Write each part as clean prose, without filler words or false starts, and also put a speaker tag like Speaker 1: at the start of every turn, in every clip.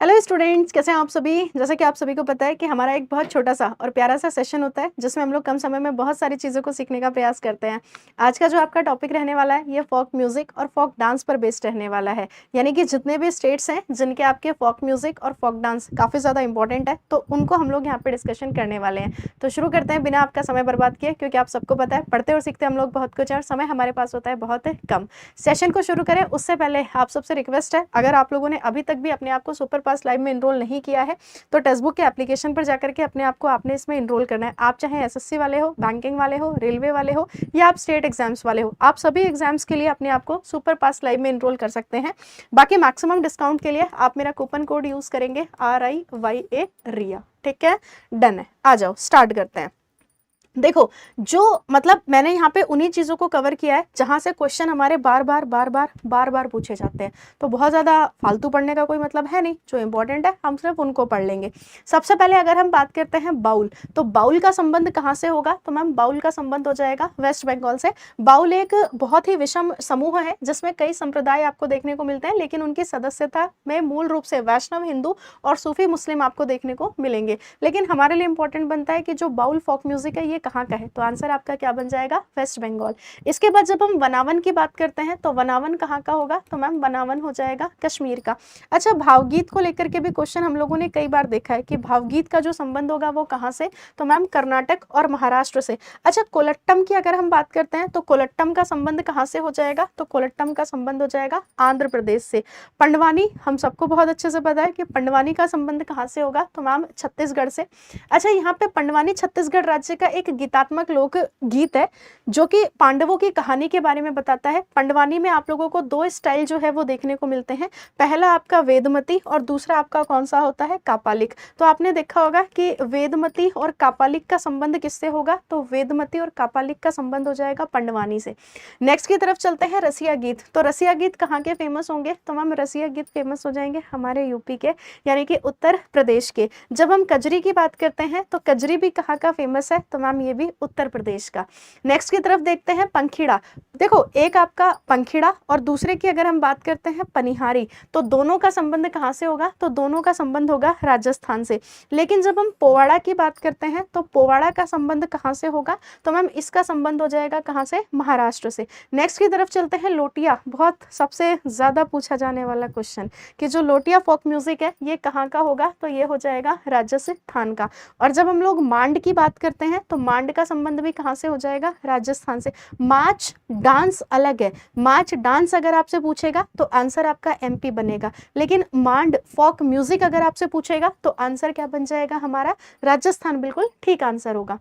Speaker 1: Hello students, कैसे हैं आप सभी। जैसे कि आप सभी को पता है कि हमारा एक बहुत छोटा सा और प्यारा सा सेशन होता है जिसमें हम लोग कम समय में बहुत सारी चीज़ों को सीखने का प्रयास करते हैं। आज का जो आपका टॉपिक रहने वाला है ये फोक म्यूज़िक और फोक डांस पर बेस्ड रहने वाला है। यानी कि जितने भी स्टेट्स हैं जिनके आपके फोक म्यूज़िक और फोक डांस काफ़ी ज़्यादा इंपॉर्टेंट है तो उनको हम लोग यहाँ पर डिस्कशन करने वाले हैं। तो शुरू करते हैं बिना आपका समय बर्बाद किए, क्योंकि आप सबको पता है पढ़ते और सीखते हम लोग बहुत कुछ है और समय हमारे पास होता है बहुत कम। सेशन को शुरू करें उससे पहले आप सबसे रिक्वेस्ट है, अगर आप लोगों ने अभी तक भी अपने आप को सुपर पास लाइव में इनरोल नहीं किया है तो टेक्स्ट बुक के एप्लीकेशन पर जाकर के अपने आप को आपने इसमें इनरोल करना है। आप चाहे एसएससी वाले हो, बैंकिंग वाले हो, रेलवे वाले हो या आप स्टेट एग्जाम्स वाले हो, आप सभी एग्जाम्स के लिए अपने आप को सुपर पास लाइव में इनरोल कर सकते हैं। बाकी मैक्सिमम डिस्काउंट के लिए आप मेरा कूपन कोड यूज करेंगे RIYA रिया। ठीक है, डन है। आ जाओ स्टार्ट करते हैं। देखो, जो मतलब मैंने यहाँ पे उन्हीं चीज़ों को कवर किया है जहाँ से क्वेश्चन हमारे बार बार पूछे जाते हैं। तो बहुत ज़्यादा फालतू पढ़ने का कोई मतलब है नहीं, जो इंपॉर्टेंट है हम सिर्फ उनको पढ़ लेंगे। सबसे पहले अगर हम बात करते हैं बाउल, तो बाउल का संबंध कहाँ से होगा? तो मैम बाउल का संबंध हो जाएगा वेस्ट बंगाल से। बाउल एक बहुत ही विषम समूह है जिसमें कई संप्रदाय आपको देखने को मिलते हैं, लेकिन उनकी सदस्यता में मूल रूप से वैष्णव, हिंदू और सूफी मुस्लिम आपको देखने को मिलेंगे। लेकिन हमारे लिए इंपॉर्टेंट बनता है कि जो बाउल फोक म्यूजिक है ये कहाँ का है, तो आंसर आपका क्या बन जाएगा? वेस्ट बंगाल। इसके बाद जब हम वनावन की बात करते हैं तो वनावन कहाँ का होगा? तो मैम वनावन हो जाएगा कश्मीर का। अच्छा, भावगीत को लेकर के भी क्वेश्चन हम लोगों ने कई बार देखा है कि भावगीत का जो संबंध होगा वो कहाँ से? तो मैम कर्नाटक और महाराष्ट्र से। अच्छा, कोलट्टम की अगर हम बात करते हैं तो कोलट्टम का संबंध कहाँ से हो जाएगा? तो कोलट्टम का संबंध हो जाएगा आंध्र प्रदेश से। पंडवानी हम सबको बहुत अच्छे से पता है कि पंडवानी का संबंध कहाँ से होगा? तो मैम छत्तीसगढ़ से। अच्छा, यहाँ पे पंडवानी छत्तीसगढ़ राज्य का एक गीतात्मक लोक गीत है जो कि पांडवों की कहानी के बारे में बताता है। पंडवानी में आप लोगों को दो स्टाइल जो है वो देखने को मिलते हैं। पहला आपका वेदमती और दूसरा आपका कौन सा होता है? कापालिक। तो आपने देखा होगा कि वेदमती और कापालिक का संबंध किससे होगा? तो वेदमती और कापालिक का संबंध हो जाएगा पंडवानी से। नेक्स्ट की तरफ चलते हैं रसिया गीत। तो रसिया गीत कहाँ के फेमस होंगे? तो मैम रसिया गीत फेमस हो जाएंगे हमारे यूपी के, यानी कि उत्तर प्रदेश के। जब हम कजरी की बात करते हैं तो कजरी भी कहाँ का फेमस है? तो मैम ये भी उत्तर प्रदेश का। नेक्स्ट की तरफ देखते हैं पंखीड़ा। देखो, एक आपका पंखीड़ा और दूसरे की अगर हम बात करते हैं पनिहारी, तो दोनों का संबंध कहाँ से होगा? तो दोनों का संबंध होगा राजस्थान से। लेकिन जब हम पोवाड़ा की बात करते हैं तो पोवाड़ा का संबंध कहाँ से होगा? तो मैम इसका संबंध हो जाएगा कहाँ से? महाराष्ट्र से। नेक्स्ट की तरफ चलते हैं लोटिया। बहुत सबसे ज्यादा पूछा जाने वाला क्वेश्चन कि जो लोटिया फोक म्यूजिक है ये कहाँ का होगा? तो ये हो जाएगा राजस्थान का। और जब हम लोग मांड की बात करते हैं तो मांड का संबंध भी कहाँ से हो जाएगा? राजस्थान से। मार्च डांस अलग है। मार्च डांस अगर आपसे पूछेगा तो आंसर आपका MP बनेगा, लेकिन मांड फोक म्यूजिक अगर आपसे पूछेगा तो आंसर क्या बन जाएगा हमारा? राजस्थान बिल्कुल ठीक आंसर होगा।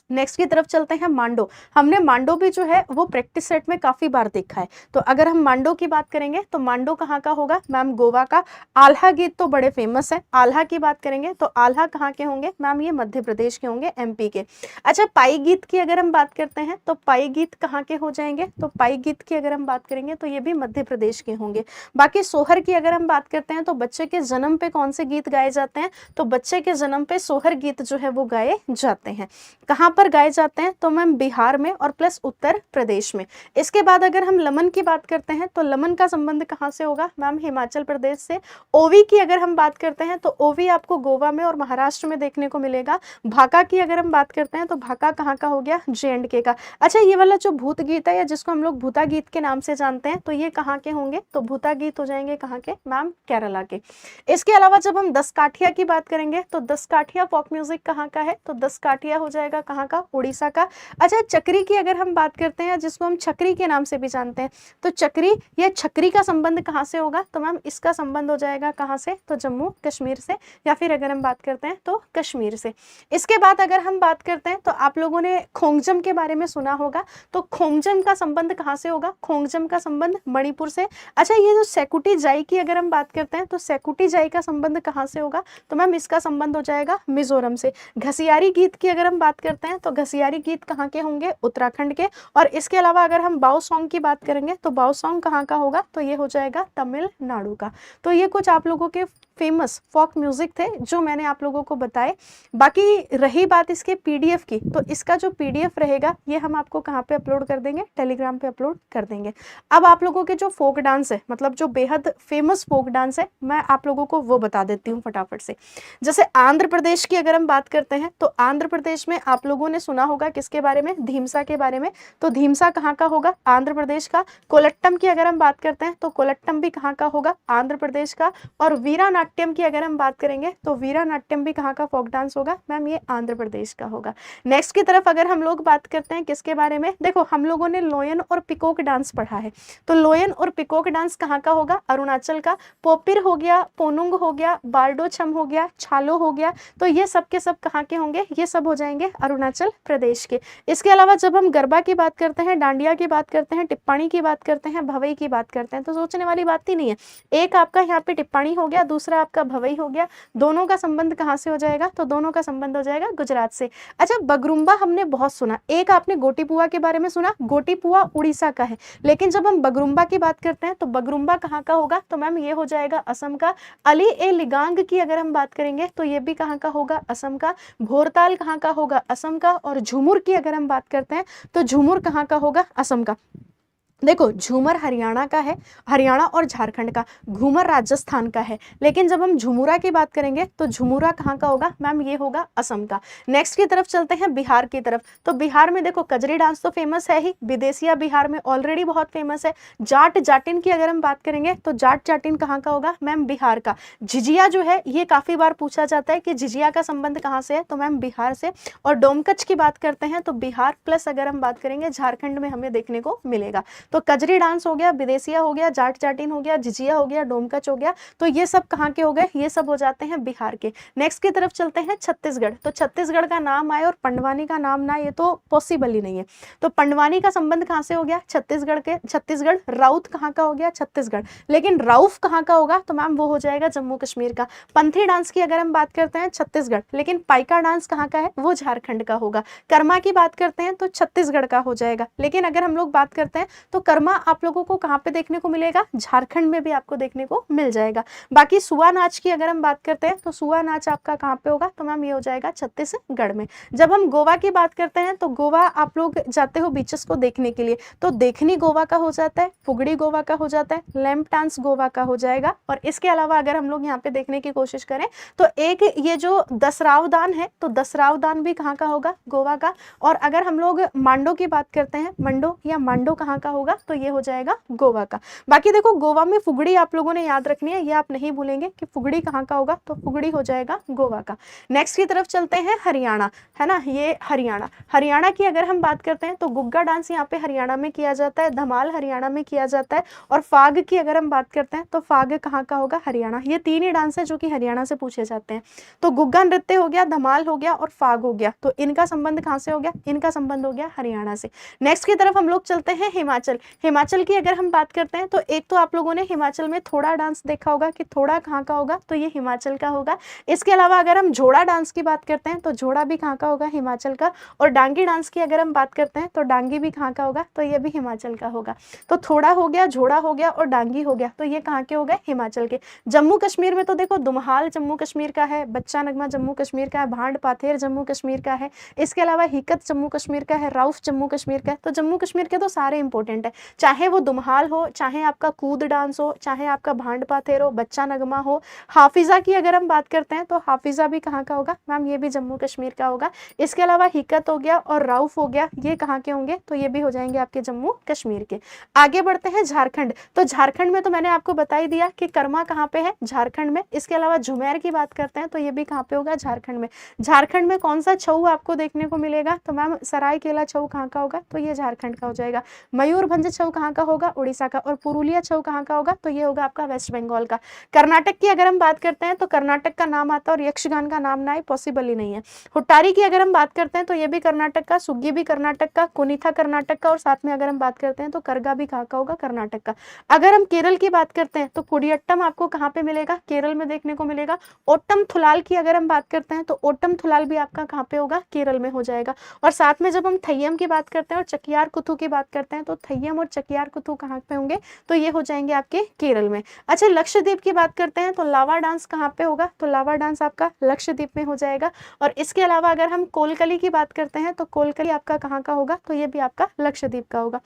Speaker 1: नेक्स्ट की तरफ चलते हैं मांडो। हमने मांडो भी जो है वो प्रैक्टिस सेट में काफी बार देखा है। तो अगर हम मांडो की बात करेंगे तो मांडो कहाँ का होगा? मैम गोवा का। आल्हा गीत तो बड़े फेमस है। आल्हा की बात करेंगे तो आल्हा कहाँ के होंगे? मैम ये मध्य प्रदेश के होंगे, MP के। अच्छा, पाई गीत की अगर हम बात करते हैं तो पाई गीत कहाँ के हो जाएंगे? तो पाई गीत की अगर हम बात करेंगे तो ये भी मध्य प्रदेश के होंगे। बाकी सोहर की अगर हम बात करते हैं तो बच्चे के जन्म पे कौन से गीत गाए जाते हैं? तो बच्चे के जन्म पे सोहर गीत जो है वो गाए जाते हैं। कहाँ पर गाए जाते हैं? तो मैम बिहार में और प्लस उत्तर प्रदेश में। इसके बाद अगर हम लमन की बात करते हैं तो लमन का संबंध कहाँ से होगा? मैम हिमाचल प्रदेश से। ओवी की अगर हम बात करते हैं तो ओवी आपको गोवा में और महाराष्ट्र में देखने को मिलेगा। भाका की अगर हम बात करते हैं तो भाका कहाँ का हो गया? J&K का। अच्छा, ये वाला जो भूत गीत है या जिसको हम लोग भूता गीत के नाम से जानते हैं तो ये कहाँ के होंगे? तो भूता गीत हो जाएंगे कहाँ के? मैम केरला के। इसके अलावा जब हम 10 काठिया की बात करेंगे तो 10 काठिया फोक म्यूजिक कहाँ का है? तो 10 काठिया हो जाएगा कहाँ का? उड़ीसा का। अच्छा, चक्री की अगर हम बात करते हैं जिसको हम छकरी के नाम से भी जानते हैं, तो चक्री या छकरी का संबंध कहाँ से होगा? तो मैम इसका संबंध हो जाएगा कहाँ से? तो जम्मू कश्मीर से, या फिर अगर हम बात करते हैं तो कश्मीर से। इसके बाद अगर हम बात करते हैं तो आप लोगों ने खोंगजम के बारे में सुना होगा। तो खोंगजम का संबंध कहाँ से होगा? खोंगजम का संबंध मणिपुर से। अच्छा, ये जो सेकुटी जाई की अगर हम बात करते हैं तो सेकुटी जाई का संबंध कहाँ से होगा? तो मैम इसका संबंध हो जाएगा मिजोरम से। घसियारी गीत की अगर हम बात करते हैं हैं तो घसियारी गीत कहाँ के होंगे, उत्तराखंड के। और इसके अलावा अगर हम बाउ सॉन्ग की बात करेंगे तो बाउ सॉन्ग कहाँ का होगा, तो ये हो जाएगा तमिलनाडु का। तो ये कुछ आप लोगों के फेमस फोक म्यूजिक थे जो मैंने आप लोगों को बताए। बाकी रही बात इसके पीडीएफ की, तो इसका जो पीडीएफ रहेगा ये हम आपको कहाँ पे अपलोड कर देंगे, टेलीग्राम पे अपलोड कर देंगे। अब आप लोगों के जो फोक डांस है, मतलब जो बेहद फेमस फोक डांस है, मैं आप लोगों को वो बता देती हूँ फटाफट से। जैसे आंध्र प्रदेश की अगर हम बात करते हैं तो आंध्र प्रदेश में आप लोगों ने सुना होगा किसके बारे में, धीमसा के बारे में। तो धीमसा कहाँ का होगा, आंध्र प्रदेश का। कोलट्टम की अगर हम बात करते हैं तो कोलट्टम भी कहाँ का होगा, आंध्र प्रदेश का। और वीरा नाट्यम की अगर हम बात करेंगे तो वीरा नाट्यम भी कहाँ का फोक डांस होगा, मैम ये आंध्र प्रदेश का होगा। नेक्स्ट की तरफ अगर हम लोग बात करते हैं किसके बारे में, देखो हम लोगों ने लोयन और पिकॉक डांस पढ़ा है, तो लोयन और पिकॉक डांस कहाँ का होगा, अरुणाचल का। पोपिर हो गया, पोनुंग हो गया, बारडो छम हो गया, छालो हो गया, तो ये सब के सब कहाँ के होंगे, ये सब हो जाएंगे अरुणाचल प्रदेश के। इसके अलावा जब हम गरबा की बात करते हैं, डांडिया की बात करते हैं, टिप्पाणी की बात करते हैं, भवई की बात करते हैं, तो सोचने वाली बात ही नहीं है। एक आपका यहाँ पे टिप्पाणी हो गया, दूसरा आपका भवई हो गया, दोनों का संबंध कहाँ से हो जाएगा, तो दोनों का संबंध हो जाएगा गुजरात से। अच्छा, बगरुम्बा हमने बहुत सुना, एक आपने गोटीपुआ के बारे में सुना, गोटीपुआ उड़ीसा का है, लेकिन जब हम बगरुम्बा की बात करते हैं तो बगरुम्बा कहाँ का होगा, तो मैम ये हो जाएगा असम का। अली ए लिगांग की अगर हम बात करेंगे तो ये भी कहाँ का होगा, असम का। भोरताल कहाँ का होगा, असम का। और झूमुर की अगर हम बात करते हैं तो झूमुर कहाँ का होगा, असम का। देखो झूमर हरियाणा का है, हरियाणा और झारखंड का। घूमर राजस्थान का है, लेकिन जब हम झुमुरा की बात करेंगे तो झुमुरा कहाँ का होगा, मैम ये होगा असम का। नेक्स्ट की तरफ चलते हैं बिहार की तरफ, तो बिहार में देखो कजरी डांस तो फेमस है ही, विदेशिया बिहार में ऑलरेडी बहुत फेमस है। जाट जाटिन की अगर हम बात करेंगे तो जाट जाटिन कहाँ का होगा, मैम बिहार का। झिझिया जो है ये काफी बार पूछा जाता है कि झिझिया का संबंध कहाँ से है, तो मैम बिहार से। और डोमकच की बात करते हैं तो बिहार प्लस अगर हम बात करेंगे झारखंड में हमें देखने को मिलेगा। तो कजरी डांस हो गया, विदेशिया हो गया, जाट जाटिन हो गया, झिझिया हो गया, डोमकच हो गया, तो ये सब कहाँ के हो गए, ये सब हो जाते हैं बिहार के। नेक्स्ट की तरफ चलते हैं छत्तीसगढ़, तो छत्तीसगढ़ का नाम आए और पंडवानी का नाम ना, ये तो पॉसिबल ही नहीं है। तो पंडवानी का संबंध कहाँ से हो गया, छत्तीसगढ़ के, छत्तीसगढ़। राउत कहाँ का हो गया, छत्तीसगढ़, लेकिन राउफ कहाँ का होगा, तो मैम वो हो जाएगा जम्मू कश्मीर का। पंथी डांस की अगर हम बात करते हैं छत्तीसगढ़, लेकिन पाइका डांस कहाँ का है, वो झारखंड का होगा। कर्मा की बात करते हैं तो छत्तीसगढ़ का हो जाएगा, लेकिन अगर हम लोग बात करते हैं तो कर्मा आप लोगों को कहाँ पे देखने को मिलेगा, झारखंड में भी आपको देखने को मिल जाएगा। बाकी सुआ नाच की अगर हम बात करते हैं तो सुआ नाच आपका कहाँ पे होगा, तो मैम ये हो जाएगा छत्तीसगढ़ में। जब हम गोवा की बात करते हैं तो गोवा आप लोग जाते हो बीचेस को देखने के लिए, तो देखनी गोवा का हो जाता है, फुगड़ी गोवा का हो जाता है, लैम्प डांस गोवा का हो जाएगा। और इसके अलावा अगर हम लोग यहाँ पे देखने की कोशिश करें तो एक ये जो दसरावदान है, तो दसरावदान भी कहाँ का होगा, गोवा का। और अगर हम लोग मांडो की बात करते हैं, मंडो या मांडो कहाँ का होगा, तो ये हो जाएगा गोवा का। बाकी देखो गोवा में फुगड़ी आप लोगों ने याद रखनी है, ये आप नहीं भूलेंगे कि फुगड़ी कहाँ का होगा, तो फुगड़ी हो जाएगा गोवा का। नेक्स्ट की तरफ चलते हैं हरियाणा, है ना, ये हरियाणा। हरियाणा की अगर हम बात करते हैं तो गुग्गा डांस यहाँ पे हरियाणा में किया जाता है, धमाल हरियाणा में किया जाता है। और फाग की अगर हम बात करते हैं तो फाग कहाँ का होगा, हरियाणा। ये तीन ही डांस है जो कि हरियाणा से पूछे जाते हैं। तो गुग्गा नृत्य हो गया, धमाल हो गया और फाग हो गया, तो इनका संबंध कहाँ से हो गया, इनका संबंध हो गया हरियाणा से। नेक्स्ट की तरफ हम लोग चलते हैं हिमाचल। हिमाचल की अगर हम बात करते हैं तो एक तो आप लोगों ने हिमाचल में थोड़ा डांस देखा होगा कि थोड़ा कहाँ का होगा, तो ये हिमाचल का होगा। इसके अलावा अगर हम झोड़ा डांस की बात करते हैं तो झोड़ा भी कहाँ का होगा, हिमाचल का। और डांगी डांस की अगर हम बात करते हैं तो डांगी भी कहाँ का होगा, तो ये भी हिमाचल का होगा। तो थोड़ा हो गया, झोड़ा हो गया और डांगी हो गया, तो ये कहाँ के हो गए, हिमाचल के। जम्मू कश्मीर में तो देखो दुमहाल जम्मू कश्मीर का है, बच्चा नगमा जम्मू कश्मीर का है, भांड पाथेर जम्मू कश्मीर का है, इसके अलावा हिकत जम्मू कश्मीर का है, राउफ जम्मू कश्मीर का है। तो जम्मू कश्मीर के तो सारे इंपॉर्टेंट है, चाहे वो दुमहाल हो, चाहे आपका कूद डांस हो, चाहे आपका भांड पाथेर हो, बच्चा नगमा हो। हाफिजा की अगर हम बात करते हैं तो हाफिजा भी कहाँ का होगा, मैम ये भी जम्मू कश्मीर का होगा। इसके अलावा हिकत हो गया और राउफ हो गया, ये कहाँ के होंगे, तो ये भी हो जाएंगे आपके जम्मू कश्मीर के। आगे बढ़ते हैं झारखंड, तो झारखंड में तो मैंने आपको बता ही दिया कि कर्मा कहाँ पे है, झारखंड में। इसके अलावा झुमेर की बात करते हैं तो ये भी कहाँ पे होगा, झारखंड में। झारखंड में कौन सा छऊ आपको देखने को मिलेगा, तो मैम सरायकेला छऊ कहाँ का होगा, तो ये झारखंड का हो जाएगा। मयूरभंज मयूरभंज छऊ कहाँ का होगा, उड़ीसा का, और पुरुलिया छऊ कहाँ का होगा, तो ये होगा आपका वेस्ट बंगाल का। कर्नाटक की अगर हम बात करते हैं तो कर्नाटक का नाम आता है और यक्षगान का नाम ना आए पॉसिबल ही नहीं है। हुट्टारी की अगर हम बात करते हैं तो ये भी कर्नाटक का, सुग्गी भी कर्नाटक का, कुनीथा कर्नाटक का, और साथ में अगर हम बात करते हैं तो करगा भी कहाँ का होगा, कर्नाटक का। अगर हम केरल की बात करते हैं तो कुडियट्टम आपको कहाँ पे मिलेगा, केरल में देखने को मिलेगा। ओट्टम थुलाल की अगर हम बात करते हैं तो ओट्टम थुलाल भी आपका कहाँ पे होगा, केरल में हो जाएगा। और साथ में जब हम थय्यम की बात करते हैं और चकियार कुथु की बात करते हैं तो थय्यम और चकियार कुथु कहाँ पे होंगे, तो ये हो जाएंगे आपके केरल में। अच्छा, लक्षद्वीप की बात करते हैं तो लावा डांस कहाँ पे होगा, तो लावा डांस आपका लक्षद्वीप में हो जाएगा। और इसके अलावा अगर हम कोलकली की बात करते हैं तो कोलकली आपका कहाँ का होगा, तो ये भी आपका लक्षद्वीप का होगा।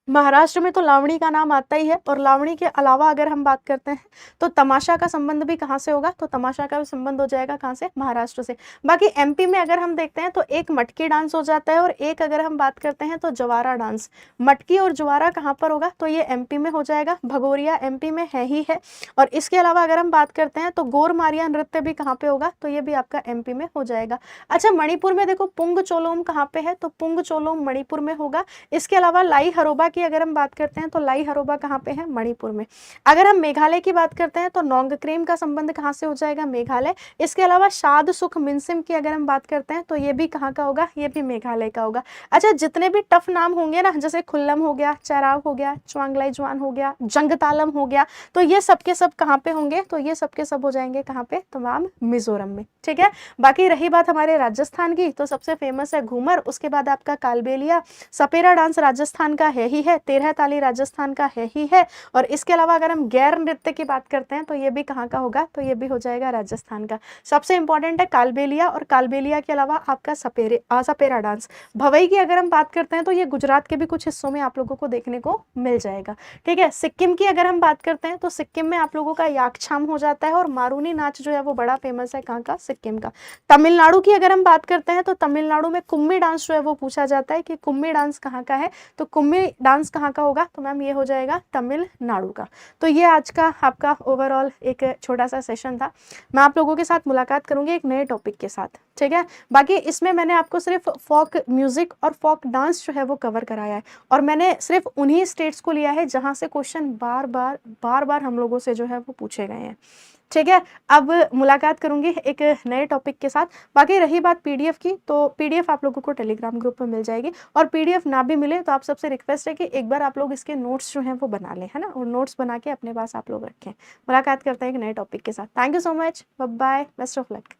Speaker 1: महाराष्ट्र में तो लावणी का नाम आता ही है, और लावणी के अलावा अगर हम बात करते हैं तो तमाशा का संबंध भी कहाँ से होगा, तो तमाशा का भी संबंध हो जाएगा कहाँ से, महाराष्ट्र से। बाकी एमपी में अगर हम देखते हैं तो एक मटकी डांस हो जाता है, और एक अगर हम बात करते हैं तो जवारा डांस। मटकी और जवारा कहाँ पर होगा, तो ये एमपी में हो जाएगा, भगोरिया एमपी में है ही है। और इसके अलावा अगर हम बात करते हैं तो गोरमारिया नृत्य भी कहाँ पे होगा, तो ये भी आपका एमपी में हो जाएगा। अच्छा, मणिपुर में देखो पुंग चोलोम कहाँ पे है, तो पुंग चोलोम मणिपुर में होगा। इसके अलावा लाई हरोबा की अगर हम बात करते हैं तो लाई हरोबा कहाँ पे है, मणिपुर में। अगर हम मेघालय की बात करते हैं तो नोंगक्रेम का संबंध कहाँ से हो जाएगा, मेघालय। इसके अलावा शाद सुख मिनसिम की अगर हम बात करते हैं तो ये भी कहाँ का होगा, ये भी मेघालय का होगा। अच्छा, जितने भी टफ नाम होंगे ना, जैसे खुल्लम हो गया, चराव हो गया, च्वांगलाई ज्वान हो गया, जंगतालम हो गया, तो ये सब के सब कहाँ पे होंगे, तो ये सब के सब हो जाएंगे कहाँ पे, तमाम मिजोरम में। ठीक है, बाकी रही बात हमारे राजस्थान की, तो सबसे फेमस है घूमर, उसके बाद आपका कालबेलिया। सपेरा डांस राजस्थान का है ही है, तेरह ताली राजस्थान का है ही है। और इसके अलावा अगर हम गैर नृत्य की बात करते हैं तो ये भी कहाँ का होगा, तो ये भी हो जाएगा राजस्थान का। सबसे इंपॉर्टेंट है कालबेलिया, और कालबेलिया के अलावा आपका सपेरा डांस। भवई की अगर हम बात करते हैं तो ये गुजरात के भी कुछ हिस्सों में आप लोगों को देखने को मिल जाएगा। ठीक है, सिक्किम की अगर हम बात करते हैं तो सिक्किम में आप लोगों का याकछाम हो जाता है, और मारूनी नाच जो है वो बड़ा फेमस है कहाँ का, सिक्किम का। तमिलनाडु की अगर हम बात करते हैं तो तमिलनाडु में कुम्मी डांस जो है वो पूछा जाता है कि कुम्मी डांस कहाँ का है, तो कुम्मी डांस कहाँ का होगा, तो मैम ये हो जाएगा तमिलनाडु का। तो ये आज का आपका ओवरऑल एक छोटा सा सेशन था। मैं आप लोगों के साथ मुलाकात करूंगी एक नए टॉपिक के साथ। ठीक है, बाकी इसमें मैंने आपको सिर्फ फोक म्यूजिक और फोक डांस जो है वो कवर कराया है, और मैंने सिर्फ उन्हीं स्टेट्स को लिया है जहां से क्वेश्चन बार बार हम लोगों से जो है वो पूछे गए हैं। ठीक है, अब मुलाकात करूंगी एक नए टॉपिक के साथ। बाकी रही बात पीडीएफ की, तो पीडीएफ आप लोगों को टेलीग्राम ग्रुप में मिल जाएगी, और पीडीएफ ना भी मिले तो आप सबसे रिक्वेस्ट है कि एक बार आप लोग इसके नोट्स जो हैं वो बना लें, है ना, और नोट्स बना के अपने पास आप लोग रखें। मुलाकात करते हैं एक नए टॉपिक के साथ। Thank you so much, bye bye, best of luck.